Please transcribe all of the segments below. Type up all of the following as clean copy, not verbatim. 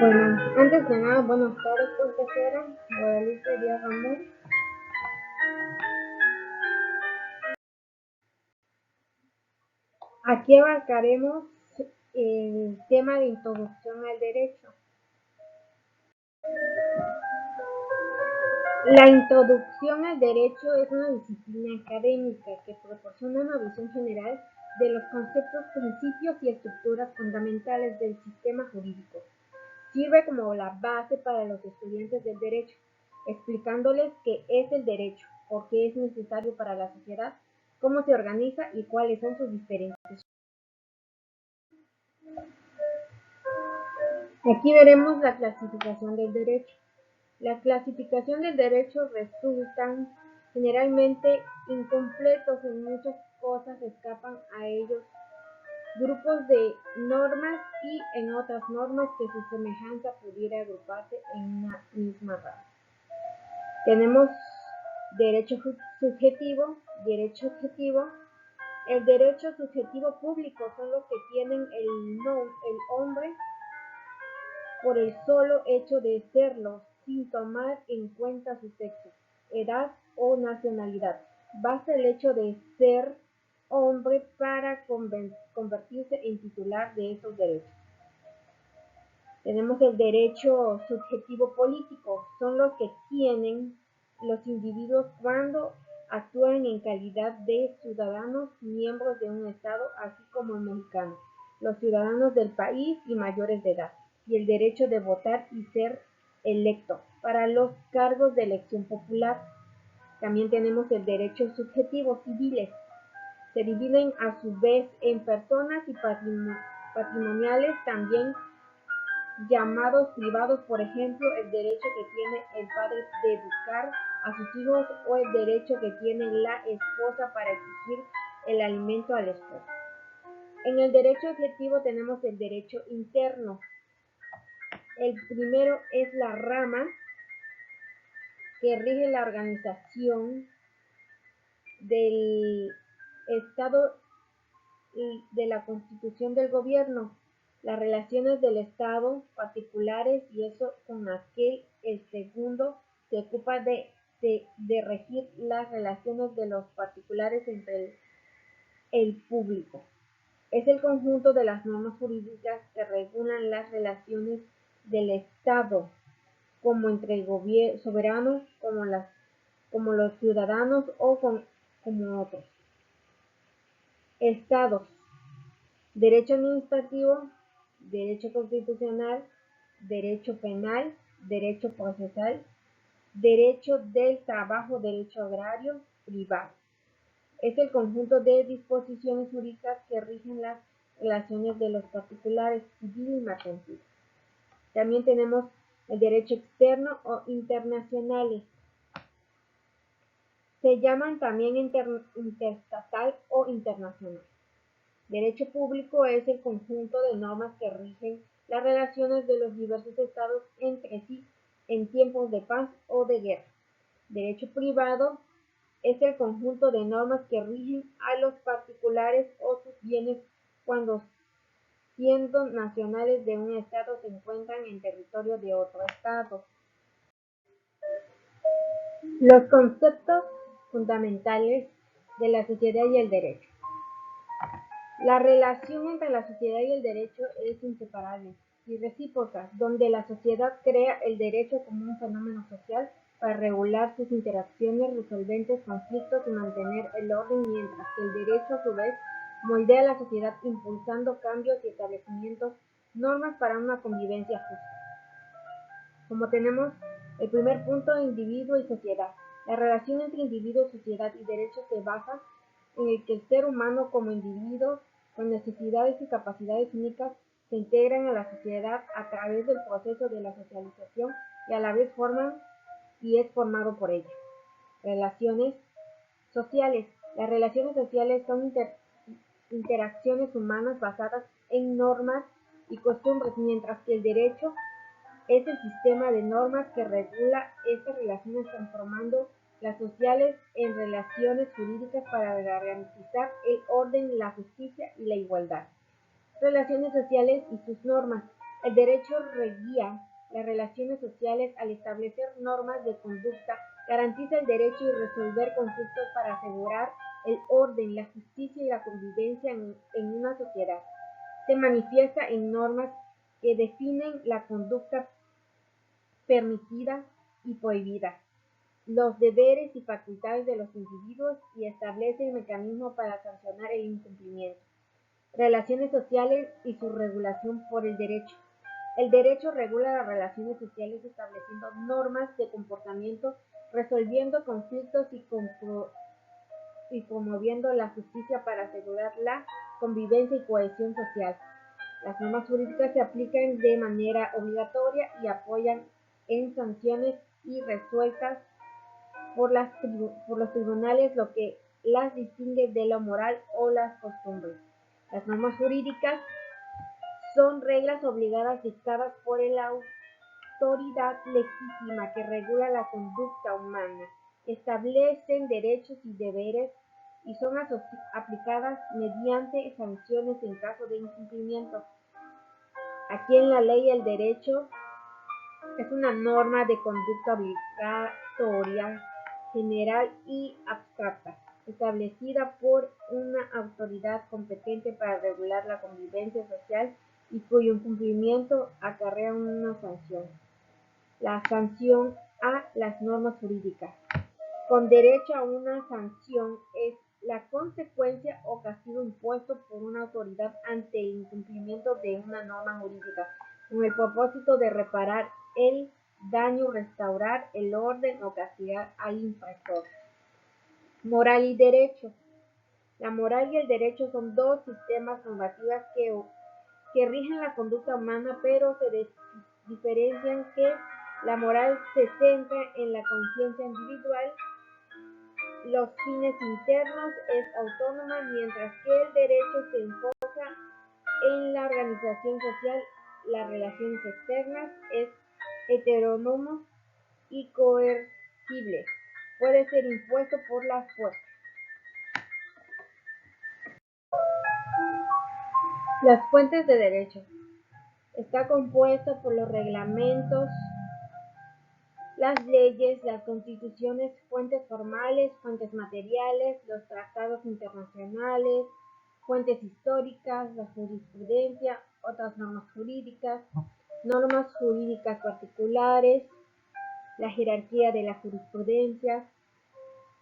Bueno, antes que nada, buenas tardes, profesora Guadalupe Díaz Ramón. Aquí abarcaremos el tema de introducción al derecho. La introducción al derecho es una disciplina académica que proporciona una visión general de los conceptos, principios y estructuras fundamentales del sistema jurídico. Sirve como la base para los estudiantes del derecho, explicándoles qué es el derecho, por qué es necesario para la sociedad, cómo se organiza y cuáles son sus diferencias. Aquí veremos la clasificación del derecho. La clasificación del derecho resultan generalmente incompletos, en muchas cosas escapan a ellos grupos de normas y en otras normas que su semejanza pudiera agruparse en una misma rama. Tenemos derecho subjetivo, derecho objetivo. El derecho subjetivo público son los que tienen el hombre por el solo hecho de serlo, sin tomar en cuenta su sexo, edad o nacionalidad. Basta el hecho de ser hombre para convertirse en titular de esos derechos. Tenemos el derecho subjetivo político, son los que tienen los individuos cuando actúan en calidad de ciudadanos, miembros de un Estado, así como el mexicano, los ciudadanos del país y mayores de edad, y el derecho de votar y ser electo para los cargos de elección popular. También tenemos el derecho subjetivo civiles. Se dividen a su vez en personas y patrimoniales, también llamados privados, por ejemplo, el derecho que tiene el padre de educar a sus hijos o el derecho que tiene la esposa para exigir el alimento al esposo. En el derecho objetivo tenemos el derecho interno. El primero es la rama que rige la organización del Estado y de la constitución del gobierno, las relaciones del Estado particulares y eso con aquel. El segundo se ocupa de regir las relaciones de los particulares entre el público. Es el conjunto de las normas jurídicas que regulan las relaciones del Estado, como entre el soberano, como los ciudadanos o como otros. Estados. Derecho administrativo, derecho constitucional, derecho penal, derecho procesal, derecho del trabajo, derecho agrario, privado. Es el conjunto de disposiciones jurídicas que rigen las relaciones de los particulares, civil y mercantil. También tenemos el derecho externo o internacionales. Se llaman también interestatal o internacional. Derecho público es el conjunto de normas que rigen las relaciones de los diversos estados entre sí en tiempos de paz o de guerra. Derecho privado es el conjunto de normas que rigen a los particulares o sus bienes cuando, siendo nacionales de un estado, se encuentran en territorio de otro estado. Los conceptos fundamentales de la sociedad y el derecho. La relación entre la sociedad y el derecho es inseparable y recíproca, donde la sociedad crea el derecho como un fenómeno social para regular sus interacciones, resolver conflictos y mantener el orden, mientras que el derecho a su vez moldea la sociedad impulsando cambios y establecimientos, normas para una convivencia justa. Como tenemos el primer punto, individuo y sociedad. La relación entre individuo, sociedad y derecho se basa en el que el ser humano como individuo con necesidades y capacidades únicas se integran a la sociedad a través del proceso de la socialización y a la vez forman y es formado por ella. Relaciones sociales. Las relaciones sociales son interacciones humanas basadas en normas y costumbres, mientras que el derecho es el sistema de normas que regula estas relaciones, transformando las sociales en relaciones jurídicas para garantizar el orden, la justicia y la igualdad. Relaciones sociales y sus normas. El derecho regía las relaciones sociales al establecer normas de conducta, garantiza el derecho de resolver conflictos para asegurar el orden, la justicia y la convivencia en una sociedad. Se manifiesta en normas que definen la conducta permitida y prohibida, los deberes y facultades de los individuos y establece el mecanismo para sancionar el incumplimiento. Relaciones sociales y su regulación por el derecho. El derecho regula las relaciones sociales estableciendo normas de comportamiento, resolviendo conflictos y promoviendo la justicia para asegurar la convivencia y cohesión social. Las normas jurídicas se aplican de manera obligatoria y apoyan en sanciones y resueltas por los tribunales, lo que las distingue de lo moral o las costumbres. Las normas jurídicas son reglas obligadas dictadas por la autoridad legítima que regula la conducta humana, establecen derechos y deberes y son aplicadas mediante sanciones en caso de incumplimiento. Aquí en la ley el derecho es una norma de conducta obligatoria, general y abstracta, establecida por una autoridad competente para regular la convivencia social y cuyo incumplimiento acarrea una sanción. La sanción a las normas jurídicas. Con derecho a una sanción es la consecuencia o castigo impuesto por una autoridad ante el incumplimiento de una norma jurídica, con el propósito de reparar el daño, restaurar el orden o castigar al infractor. Moral y derecho. La moral y el derecho son dos sistemas normativos que rigen la conducta humana, pero se diferencian que la moral se centra en la conciencia individual, los fines internos es autónoma, mientras que el derecho se enfoca en la organización social, las relaciones externas es heterónomo y coercible, puede ser impuesto por la fuerza. Las fuentes de derecho. Está compuesta por los reglamentos, las leyes, las constituciones, fuentes formales, fuentes materiales, los tratados internacionales, fuentes históricas, la jurisprudencia, otras normas jurídicas particulares, la jerarquía de la jurisprudencia,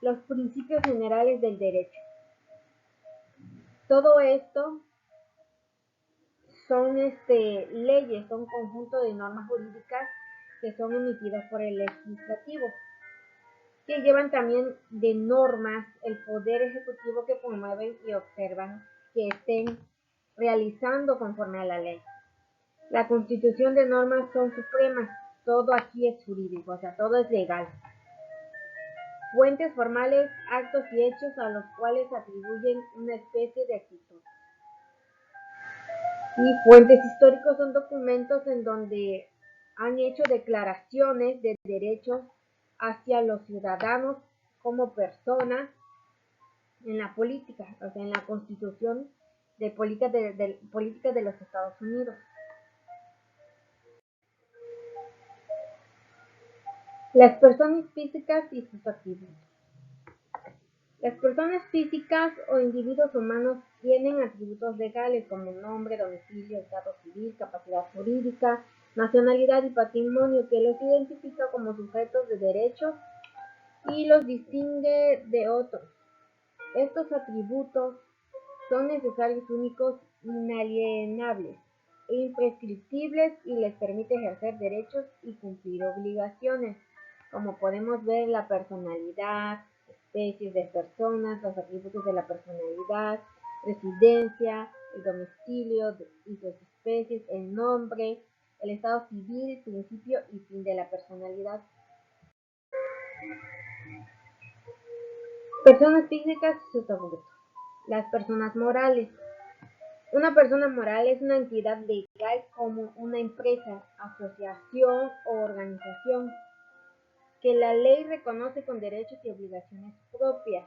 los principios generales del derecho. Todo esto son leyes, son un conjunto de normas jurídicas que son emitidas por el legislativo, que llevan también de normas el poder ejecutivo que promueven y observan que estén realizando conforme a la ley. La constitución de normas son supremas, todo aquí es jurídico, o sea, todo es legal. Fuentes formales, actos y hechos a los cuales atribuyen una especie de actitud. Y fuentes históricos son documentos en donde han hecho declaraciones de derechos hacia los ciudadanos como personas en la política, o sea, en la Constitución de política de los Estados Unidos. Las personas físicas y sus atributos. Las personas físicas o individuos humanos tienen atributos legales como nombre, domicilio, estado civil, capacidad jurídica, nacionalidad y patrimonio que los identifica como sujetos de derechos y los distingue de otros. Estos atributos son necesarios, únicos, inalienables e imprescriptibles y les permite ejercer derechos y cumplir obligaciones, como podemos ver la personalidad, especies de personas, los atributos de la personalidad, residencia, el domicilio y sus especies, el nombre, el estado civil, principio y fin de la personalidad. Personas físicas y sus atributos. Las personas morales. Una persona moral es una entidad legal como una empresa, asociación o organización que la ley reconoce con derechos y obligaciones propias,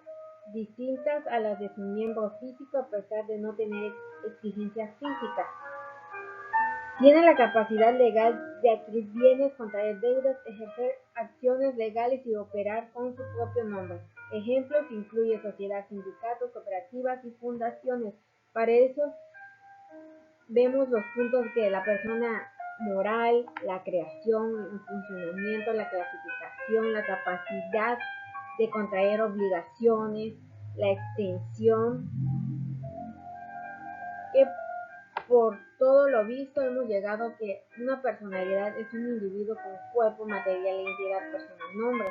distintas a las de su miembro físico a pesar de no tener exigencias físicas. Tiene la capacidad legal de adquirir bienes, contraer deudas, ejercer acciones legales y operar con su propio nombre. Ejemplos incluyen sociedades, sindicatos, cooperativas y fundaciones. Para eso vemos los puntos que la persona moral, la creación, el funcionamiento, la clasificación, la capacidad de contraer obligaciones, la extensión, que por todo lo visto hemos llegado a que una personalidad es un individuo con cuerpo material e entidad personal nombre,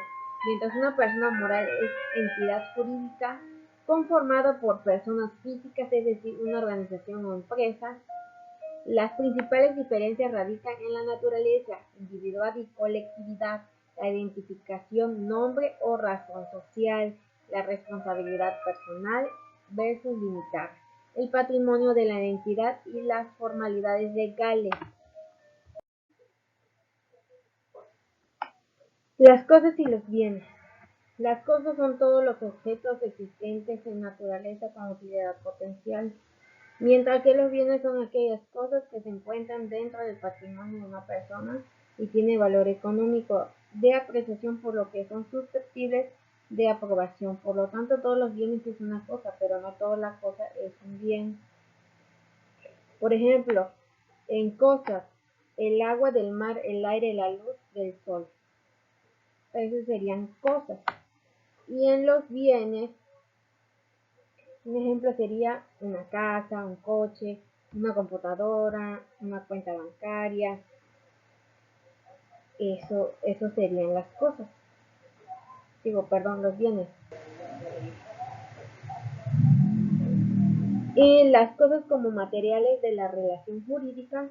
mientras una persona moral es entidad jurídica conformada por personas físicas, es decir, una organización o empresa. Las principales diferencias radican en la naturaleza, individual y colectividad, la identificación, nombre o razón social, la responsabilidad personal versus limitar, el patrimonio de la identidad y las formalidades legales. Las cosas y los bienes. Las cosas son todos los objetos existentes en naturaleza con utilidad potencial, mientras que los bienes son aquellas cosas que se encuentran dentro del patrimonio de una persona y tienen valor económico de apreciación, por lo que son susceptibles de aprobación. Por lo tanto, todos los bienes es una cosa, pero no toda la cosa es un bien. Por ejemplo, en cosas, el agua del mar, el aire, la luz del sol. Esas serían cosas. Y en los bienes, un ejemplo sería una casa, un coche, una computadora, una cuenta bancaria. Eso serían las cosas. Los bienes. Y las cosas como materiales de la relación jurídica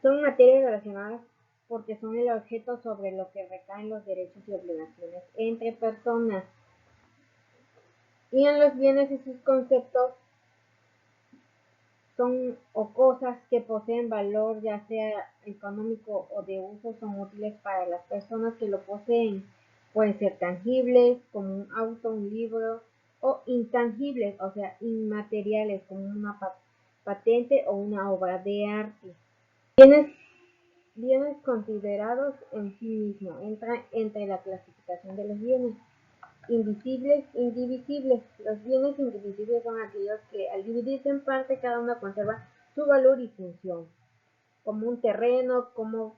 son materias relacionadas porque son el objeto sobre lo que recaen los derechos y obligaciones entre personas. Y en los bienes y sus conceptos son o cosas que poseen valor, ya sea económico o de uso, son útiles para las personas que lo poseen. Pueden ser tangibles, como un auto, un libro, o intangibles, o sea, inmateriales, como una patente o una obra de arte. Bienes considerados en sí mismos entran entre la clasificación de los bienes. Invisibles, indivisibles. Los bienes indivisibles son aquellos que al dividirse en parte cada uno conserva su valor y función, como un terreno, como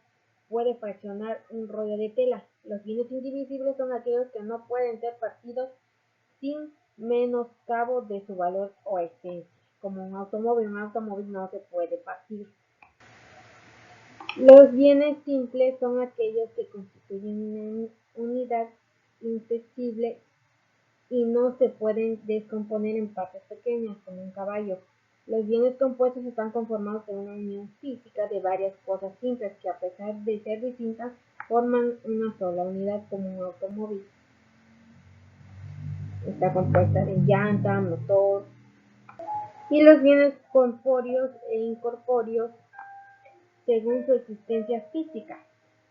puede fraccionar un rollo de tela. Los bienes indivisibles son aquellos que no pueden ser partidos sin menoscabo de su valor o esencia, como un automóvil no se puede partir. Los bienes simples son aquellos que constituyen una unidad insensible y no se pueden descomponer en partes pequeñas, como un caballo. Los bienes compuestos están conformados por una unión física de varias cosas simples que, a pesar de ser distintas, forman una sola unidad, como un automóvil. Está compuesta de llanta, motor. Y los bienes corpóreos e incorpóreos según su existencia física.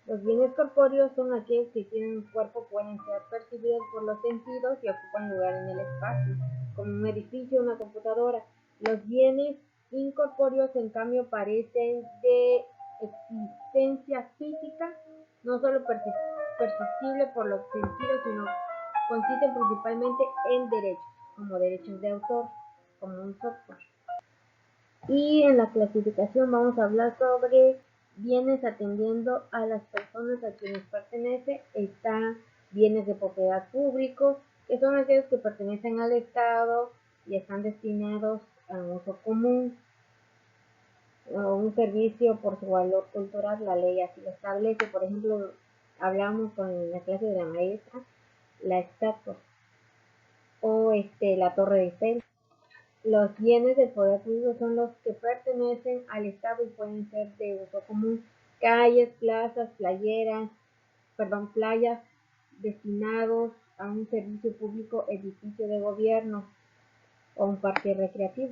Los bienes corpóreos son aquellos que tienen un cuerpo, pueden ser percibidos por los sentidos y ocupan lugar en el espacio, como un edificio o una computadora. Los bienes incorpóreos, en cambio, parecen de existencia física, no solo perceptible por los sentidos, sino consisten principalmente en derechos, como derechos de autor, como un software. Y en la clasificación vamos a hablar sobre bienes atendiendo a las personas a quienes pertenece. Están bienes de propiedad público, que son aquellos que pertenecen al Estado y están destinados a un uso común o un servicio por su valor cultural. La ley así lo establece. Por ejemplo, hablamos con la clase de la maestra, la estatua o la Torre Eiffel. Los bienes del poder público son los que pertenecen al Estado y pueden ser de uso común: calles, plazas, playas destinados a un servicio público, edificio de gobierno o un parque recreativo.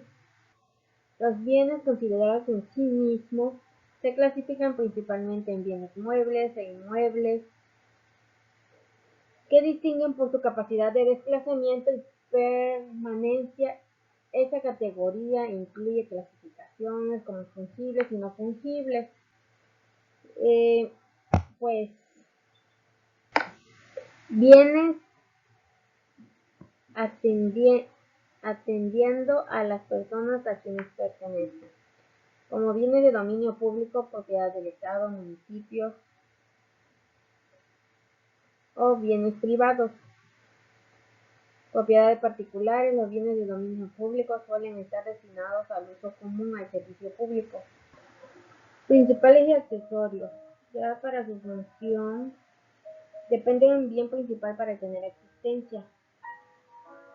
Los bienes considerados en sí mismos se clasifican principalmente en bienes muebles e inmuebles, que distinguen por su capacidad de desplazamiento y permanencia Esta categoría incluye clasificaciones como fungibles y no fungibles. Pues bienes atendiendo a las personas a quienes pertenecen, como bienes de dominio público, propiedad del Estado, municipios o bienes privados. Propiedad de particulares. Los bienes de dominio público suelen estar destinados al uso común, al servicio público. Principales y accesorios. Ya para su función depende de un bien principal para tener existencia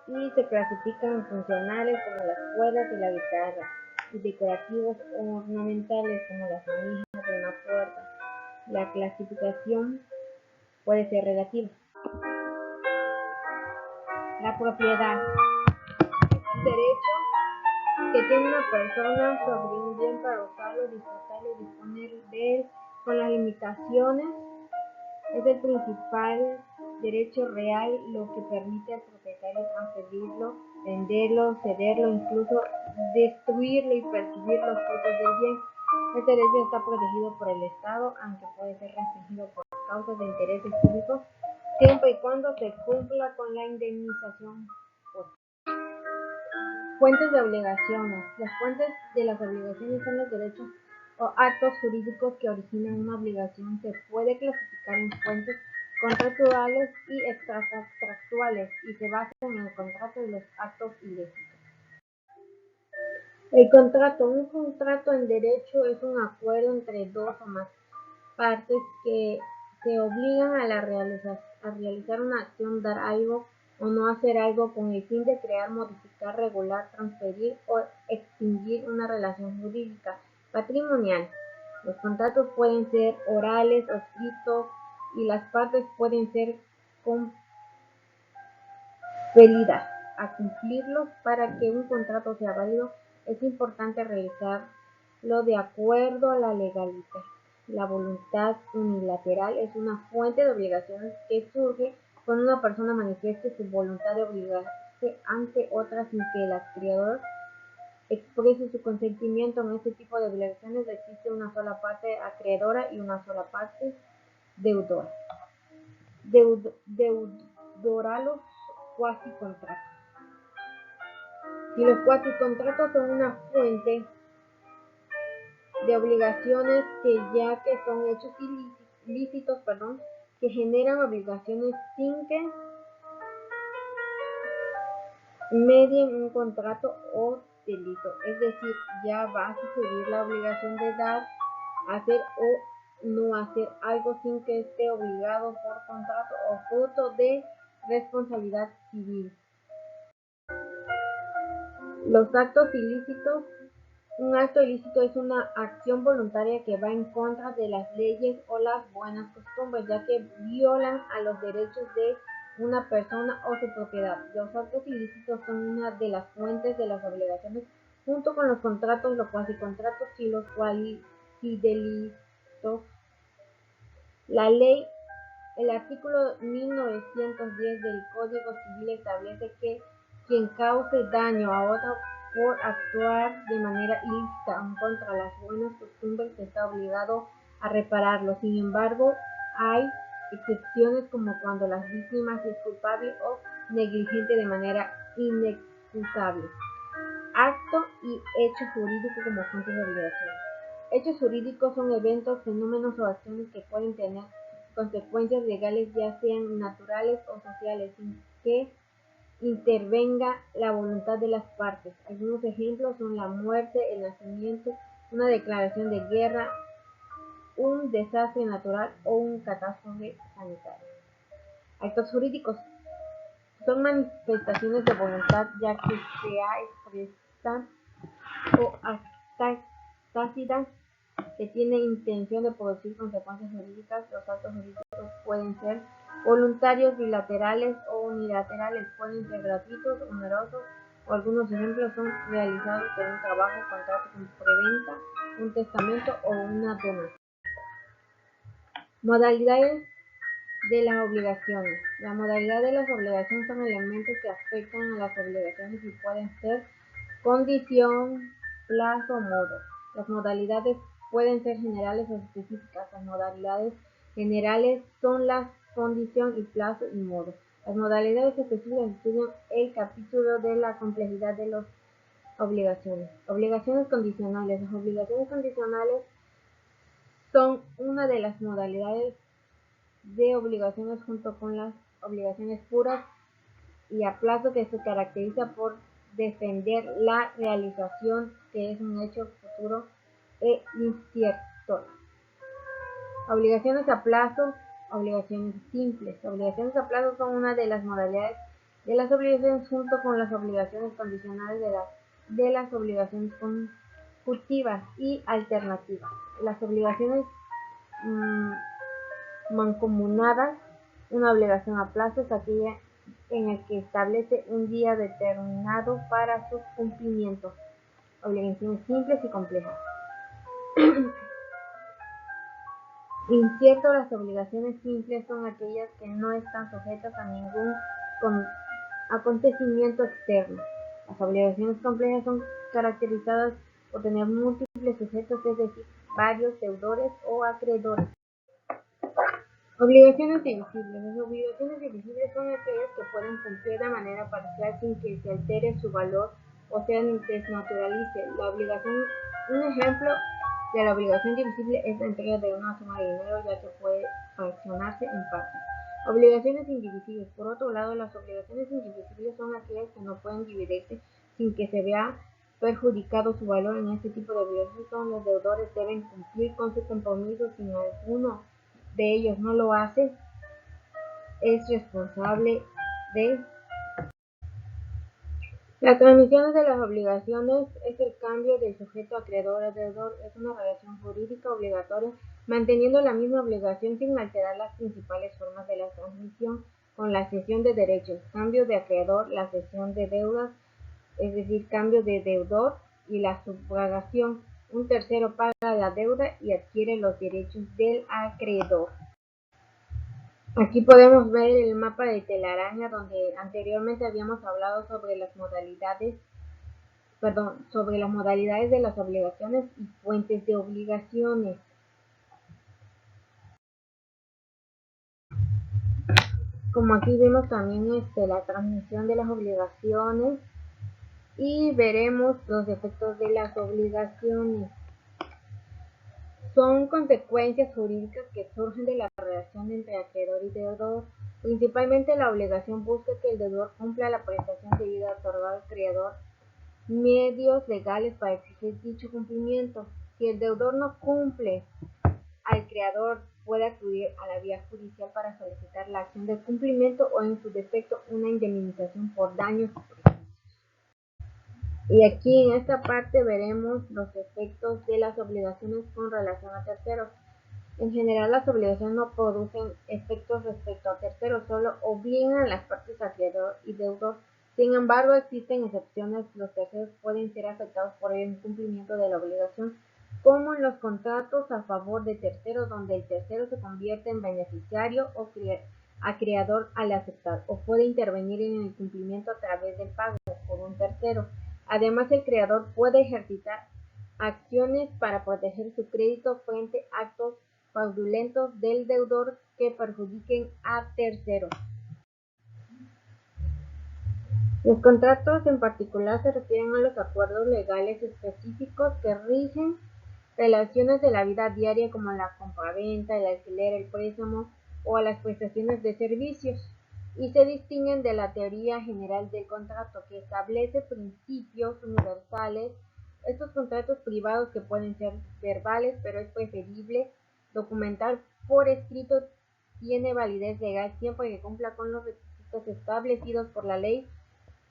y se clasifican en funcionales como las cuerdas y la guitarra, y decorativos o ornamentales como las manijas de una puerta. La clasificación puede ser relativa. La propiedad es un derecho que tiene una persona sobre un bien para usarlo, disfrutarlo y disponer de él con las limitaciones. Es el principal derecho real, lo que permite al propietario transferirlo, venderlo, cederlo, incluso destruirlo y percibir los frutos del bien. Este derecho está protegido por el Estado, aunque puede ser restringido por causas de intereses públicos, siempre y cuando se cumpla con la indemnización. Fuentes de obligaciones. Las fuentes de las obligaciones son los derechos o actos jurídicos que originan una obligación. Se puede clasificar en fuentes contractuales y extracontractuales y se basan en el contrato de los actos ilícitos. El contrato. Un contrato en derecho es un acuerdo entre dos o más partes que se obligan a realizar una acción, dar algo o no hacer algo con el fin de crear, modificar, regular, transferir o extinguir una relación jurídica patrimonial. Los contratos pueden ser orales o escritos y las partes pueden ser compelidas a cumplirlos. Para que un contrato sea válido, es importante realizarlo de acuerdo a la legalidad. La voluntad unilateral es una fuente de obligaciones que surge cuando una persona manifieste su voluntad de obligarse ante otra sin que el acreedor exprese su consentimiento. En este tipo de obligaciones existe una sola parte acreedora y una sola parte deudora. Deudora cuasicontratos. Si los cuasicontratos son una fuente de obligaciones que son hechos ilícitos, que generan obligaciones sin que medien un contrato o delito, es decir, ya va a suceder la obligación de dar, hacer o no hacer algo sin que esté obligado por contrato o fruto de responsabilidad civil. Los actos ilícitos. Un acto ilícito es una acción voluntaria que va en contra de las leyes o las buenas costumbres, ya que violan a los derechos de una persona o su propiedad. Los actos ilícitos son una de las fuentes de las obligaciones, junto con los contratos, los cuasicontratos y los cuasidelitos. La ley, el artículo 1910 del Código Civil establece que quien cause daño a otro por actuar de manera ilícita o contra las buenas costumbres está obligado a repararlo. Sin embargo, hay excepciones como cuando la víctima es culpable o negligente de manera inexcusable. Acto y hecho jurídico como fuentes de obligación. Hechos jurídicos son eventos, fenómenos o acciones que pueden tener consecuencias legales, ya sean naturales o sociales, sin que intervenga la voluntad de las partes. Algunos ejemplos son la muerte, el nacimiento, una declaración de guerra, un desastre natural o una catástrofe sanitaria. Actos jurídicos son manifestaciones de voluntad, ya que sea expresa o tácita, que tiene intención de producir consecuencias jurídicas. Los actos jurídicos pueden ser voluntarios, bilaterales o unilaterales, pueden ser gratuitos, onerosos, o algunos ejemplos son realizados por un trabajo, contrato con preventa, un testamento o una donación. Modalidades de las obligaciones. La modalidad de las obligaciones son elementos que afectan a las obligaciones y pueden ser condición, plazo, modo. Las modalidades pueden ser generales o específicas. Las modalidades generales son la condición y plazo y modo. Las modalidades específicas estudian el capítulo de la complejidad de las obligaciones. Obligaciones condicionales. Las obligaciones condicionales son una de las modalidades de obligaciones junto con las obligaciones puras y a plazo, que se caracteriza por defender la realización, que es un hecho futuro e incierto. Obligaciones a plazo, obligaciones simples. Obligaciones a plazo son una de las modalidades de las obligaciones junto con las obligaciones condicionales de las obligaciones consecutivas y alternativas. Las obligaciones mancomunadas. Una obligación a plazo es aquella en el que establece un día determinado para su cumplimiento. Obligaciones simples y complejas. Incierto, las obligaciones simples son aquellas que no están sujetas a ningún acontecimiento externo. Las obligaciones complejas son caracterizadas por tener múltiples sujetos, es decir, varios deudores o acreedores. Obligaciones divisibles. Las obligaciones divisibles son aquellas que pueden cumplir de manera parcial sin que se altere su valor o se desnaturalice. Un ejemplo de la obligación divisible es la entrega de una suma de dinero, ya que puede fraccionarse en partes. Obligaciones indivisibles. Por otro lado, las obligaciones indivisibles son aquellas que no pueden dividirse sin que se vea perjudicado su valor. En este tipo de obligaciones, los deudores deben cumplir con su compromiso. Si alguno de ellos no lo hace, es responsable de las transmisiones de las obligaciones. Es el cambio del sujeto acreedor a deudor. Es una relación jurídica obligatoria, manteniendo la misma obligación sin alterar las principales formas de la transmisión, con la cesión de derechos, cambio de acreedor, la cesión de deudas, es decir, cambio de deudor, y la subrogation. Un tercero paga la deuda y adquiere los derechos del acreedor. Aquí podemos ver el mapa de telaraña, donde anteriormente habíamos hablado sobre las modalidades de las obligaciones y fuentes de obligaciones. Como aquí vemos también la transmisión de las obligaciones, y veremos los efectos de las obligaciones. Son consecuencias jurídicas que surgen de la relación entre acreedor y deudor. Principalmente, la obligación busca que el deudor cumpla la prestación debida otorgada al acreedor medios legales para exigir dicho cumplimiento. Si el deudor no cumple, el acreedor puede acudir a la vía judicial para solicitar la acción de cumplimiento o, en su defecto, una indemnización por daños. Y aquí en esta parte veremos los efectos de las obligaciones con relación a terceros. En general, las obligaciones no producen efectos respecto a terceros solo, o bien a las partes acreedor y deudor. Sin embargo, existen excepciones. Los terceros pueden ser afectados por el incumplimiento de la obligación, como en los contratos a favor de terceros, donde el tercero se convierte en beneficiario o acreedor al aceptar, o puede intervenir en el cumplimiento a través del pago por un tercero. Además, el acreedor puede ejercitar acciones para proteger su crédito frente a actos fraudulentos del deudor que perjudiquen a terceros. Los contratos en particular se refieren a los acuerdos legales específicos que rigen relaciones de la vida diaria, como la compraventa, el alquiler, el préstamo o a las prestaciones de servicios, y se distinguen de la teoría general del contrato, que establece principios universales. Estos contratos privados, que pueden ser verbales, pero es preferible documentar por escrito, tiene validez legal siempre que cumpla con los requisitos establecidos por la ley,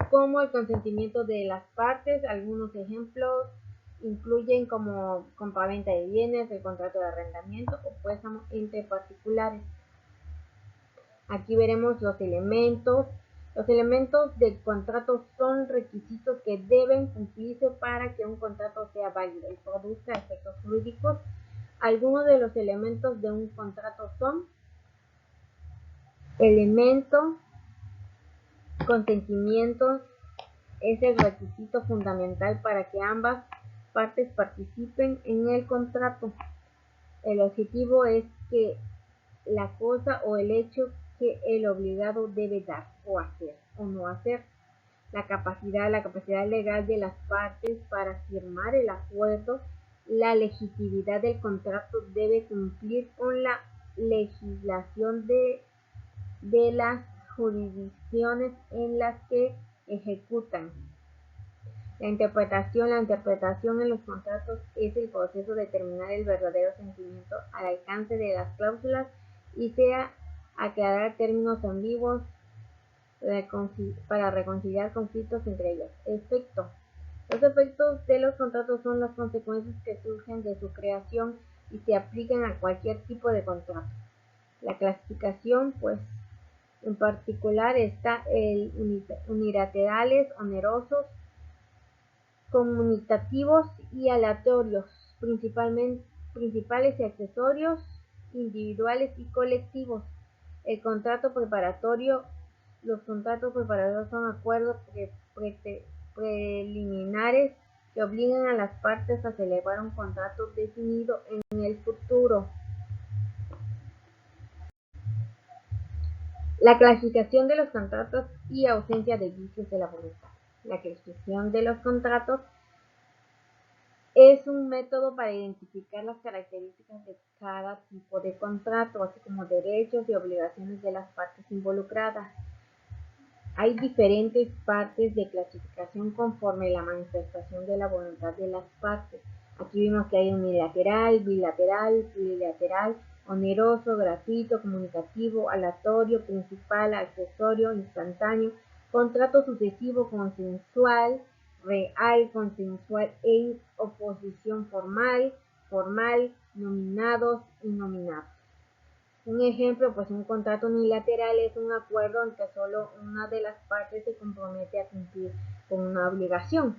como el consentimiento de las partes. Algunos ejemplos incluyen como compraventa de bienes, el contrato de arrendamiento o préstamo entre particulares. Aquí veremos los elementos. Los elementos del contrato son requisitos que deben cumplirse para que un contrato sea válido y produzca efectos jurídicos. Algunos de los elementos de un contrato son: elemento, consentimientos, es el requisito fundamental para que ambas partes participen en el contrato. El objetivo es que la cosa o el hecho que el obligado debe dar o hacer o no hacer. La capacidad legal de las partes para firmar el acuerdo. La legitimidad del contrato debe cumplir con la legislación de las jurisdicciones en las que ejecutan. La interpretación en los contratos es el proceso de determinar el verdadero sentimiento al alcance de las cláusulas y sea aclarar términos ambiguos para reconciliar conflictos entre ellas. Los efectos de los contratos son las consecuencias que surgen de su creación y se aplican a cualquier tipo de contrato. La clasificación, pues, en particular está el unilaterales, onerosos, conmutativos y aleatorios, principales y accesorios, individuales y colectivos. El contrato preparatorio. Los contratos preparatorios son acuerdos preliminares que obligan a las partes a celebrar un contrato definido en el futuro. La clasificación de los contratos y ausencia de vicios de la voluntad. La clasificación de los contratos es un método para identificar las características de cada tipo de contrato, así como derechos y obligaciones de las partes involucradas. Hay diferentes partes de clasificación conforme la manifestación de la voluntad de las partes. Aquí vimos que hay unilateral, bilateral, plurilateral, oneroso, gratuito, comunicativo, aleatorio, principal, accesorio, instantáneo, contrato sucesivo, consensual, real, consensual en oposición formal, nominados y nominados. Un ejemplo, pues un contrato unilateral es un acuerdo en que solo una de las partes se compromete a cumplir con una obligación.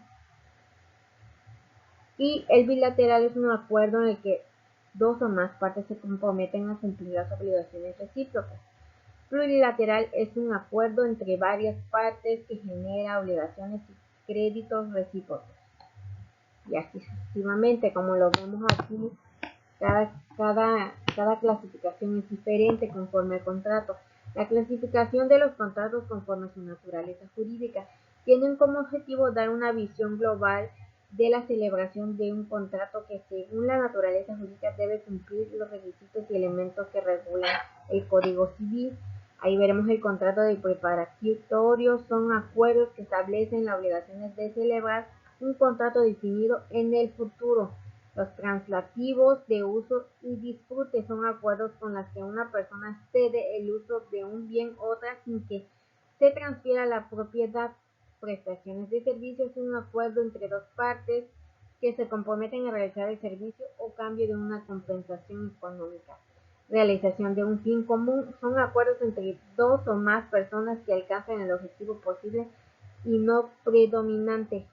Y el bilateral es un acuerdo en el que dos o más partes se comprometen a cumplir las obligaciones recíprocas. Plurilateral es un acuerdo entre varias partes que genera obligaciones y créditos recíprocos. Y así sucesivamente, como lo vemos aquí, cada clasificación es diferente conforme al contrato. La clasificación de los contratos conforme a su naturaleza jurídica tienen como objetivo dar una visión global de la celebración de un contrato que, según la naturaleza jurídica, debe cumplir los requisitos y elementos que regulan el Código Civil. Ahí veremos el contrato de preparatorio, son acuerdos que establecen las obligaciones de celebrar un contrato definido en el futuro. Los translativos de uso y disfrute son acuerdos con los que una persona cede el uso de un bien a otra sin que se transfiera la propiedad. Prestaciones de servicio es un acuerdo entre dos partes que se comprometen a realizar el servicio o cambio de una compensación económica. Realización de un fin común son acuerdos entre dos o más personas que alcanzan el objetivo posible y no predominante.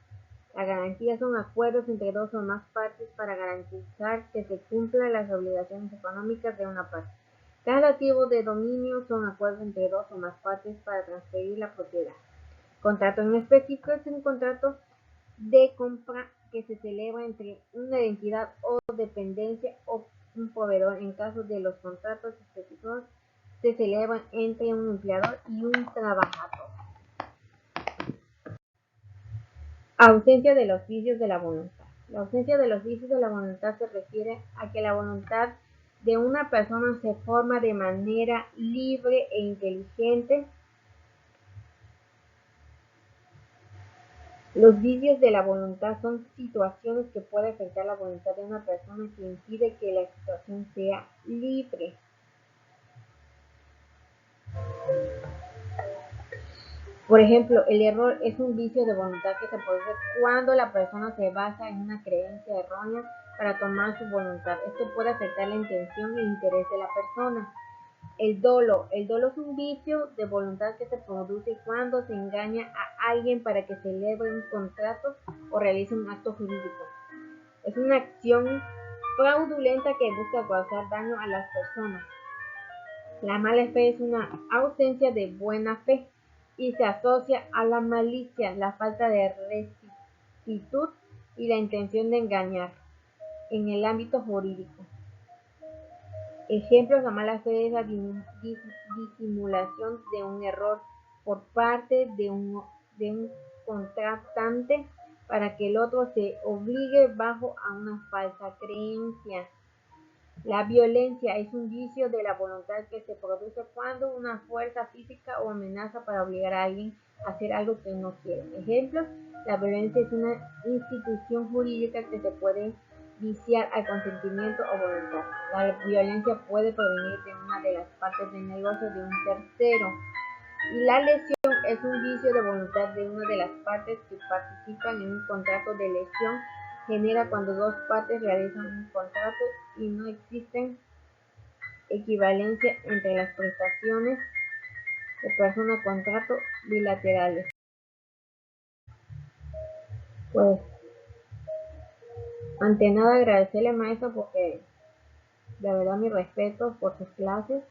La garantía son acuerdos entre dos o más partes para garantizar que se cumplan las obligaciones económicas de una parte. Traslativos de dominio son acuerdos entre dos o más partes para transferir la propiedad. Contrato en específico es un contrato de compra que se celebra entre una entidad o dependencia o un proveedor. En caso de los contratos específicos, se celebran entre un empleador y un trabajador. Ausencia de los vicios de la voluntad. La ausencia de los vicios de la voluntad se refiere a que la voluntad de una persona se forma de manera libre e inteligente. Los vicios de la voluntad son situaciones que pueden afectar la voluntad de una persona que impide que la situación sea libre. Por ejemplo, el error es un vicio de voluntad que se produce cuando la persona se basa en una creencia errónea para tomar su voluntad. Esto puede afectar la intención e interés de la persona. El dolo es un vicio de voluntad que se produce cuando se engaña a alguien para que celebre un contrato o realice un acto jurídico. Es una acción fraudulenta que busca causar daño a las personas. La mala fe es una ausencia de buena fe. y se asocia a la malicia, la falta de rectitud y la intención de engañar en el ámbito jurídico. Ejemplos de mala fe es la disimulación de un error por parte de un contratante para que el otro se obligue bajo a una falsa creencia. La violencia es un vicio de la voluntad que se produce cuando una fuerza física o amenaza para obligar a alguien a hacer algo que no quiere. Ejemplos: la violencia es una institución jurídica que se puede viciar al consentimiento o voluntad. La violencia puede provenir de una de las partes del negocio de un tercero. Y la lesión es un vicio de voluntad de una de las partes que participan en un contrato de lesión. Genera cuando dos partes realizan un contrato y no existen equivalencia entre las prestaciones de persona-contrato bilaterales. Pues, ante nada agradecerle, maestro, porque de verdad mi respeto por sus clases.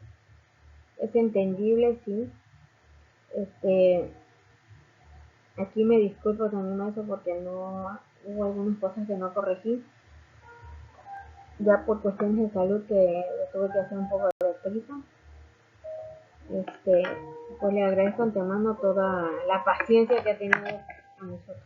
Es entendible, sí. Aquí me disculpo también, maestro, porque no hubo algunas cosas que no corregí. Ya por cuestiones de salud que tuve que hacer un poco de prisa. Pues le agradezco antemano toda la paciencia que ha tenido con nosotros.